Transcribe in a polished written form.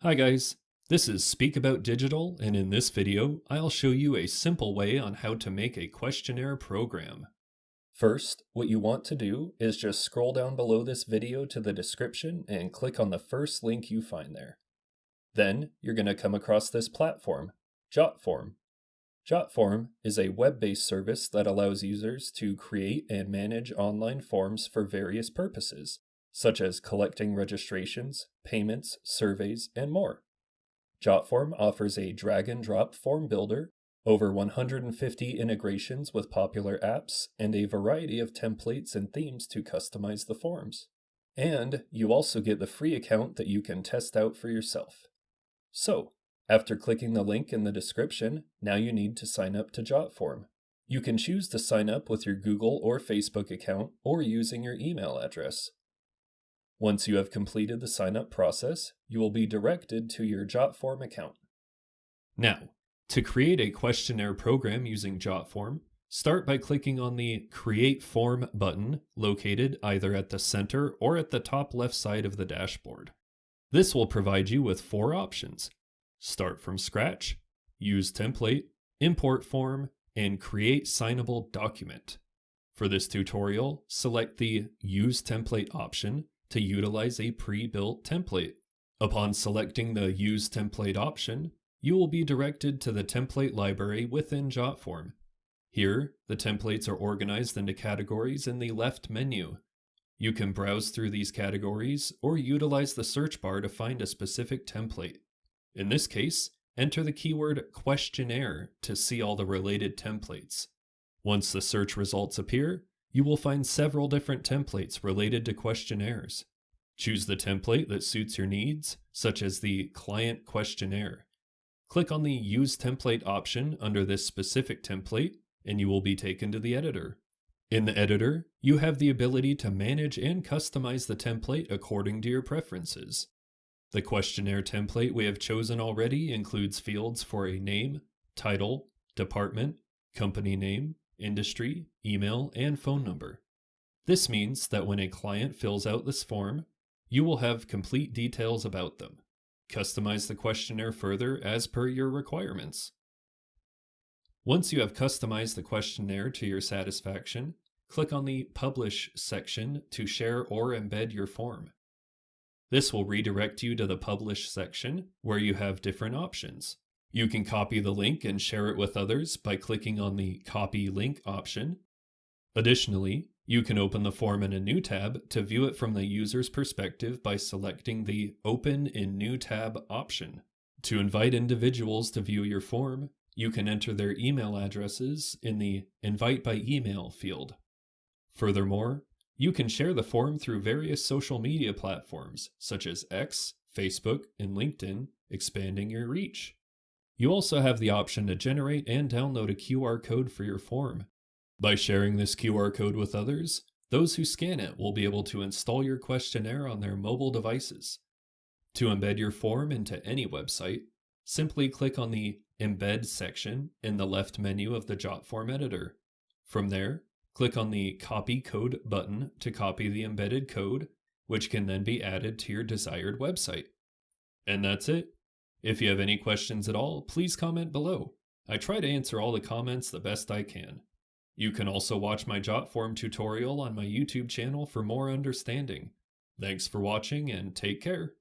Hi guys, this is Speak About Digital, and in this video, I'll show you a simple way on how to make a questionnaire program. First, what you want to do is just scroll down below this video to the description and click on the first link you find there. Then, you're going to come across this platform, JotForm. JotForm is a web-based service that allows users to create and manage online forms for various purposes, such as collecting registrations, payments, surveys, and more. JotForm offers a drag-and-drop form builder, over 150 integrations with popular apps, and a variety of templates and themes to customize the forms. And you also get the free account that you can test out for yourself. So, after clicking the link in the description, now you need to sign up to JotForm. You can choose to sign up with your Google or Facebook account or using your email address. Once you have completed the sign-up process, you will be directed to your JotForm account. Now, to create a questionnaire program using JotForm, start by clicking on the Create Form button located either at the center or at the top left side of the dashboard. This will provide you with 4 options: Start from scratch, Use template, Import form, and Create signable document. For this tutorial, select the Use template option to utilize a pre-built template. Upon selecting the Use template option, you will be directed to the template library within JotForm. Here, the templates are organized into categories in the left menu. You can browse through these categories or utilize the search bar to find a specific template. In this case, enter the keyword questionnaire to see all the related templates. Once the search results appear, you will find several different templates related to questionnaires. Choose the template that suits your needs, such as the client questionnaire. Click on the Use Template option under this specific template, and you will be taken to the editor. In the editor, you have the ability to manage and customize the template according to your preferences. The questionnaire template we have chosen already includes fields for a name, title, department, company name, industry, email, and phone number. This means that when a client fills out this form, you will have complete details about them. Customize the questionnaire further as per your requirements. Once you have customized the questionnaire to your satisfaction, click on the Publish section to share or embed your form. This will redirect you to the Publish section, where you have different options. You can copy the link and share it with others by clicking on the Copy Link option. Additionally, you can open the form in a new tab to view it from the user's perspective by selecting the Open in New Tab option. To invite individuals to view your form, you can enter their email addresses in the Invite by Email field. Furthermore, you can share the form through various social media platforms such as X, Facebook, and LinkedIn, expanding your reach. You also have the option to generate and download a QR code for your form. By sharing this QR code with others, those who scan it will be able to install your questionnaire on their mobile devices. To embed your form into any website, simply click on the Embed section in the left menu of the JotForm editor. From there, click on the Copy Code button to copy the embedded code, which can then be added to your desired website. And that's it. If you have any questions at all, please comment below. I try to answer all the comments the best I can. You can also watch my JotForm tutorial on my YouTube channel for more understanding. Thanks for watching and take care.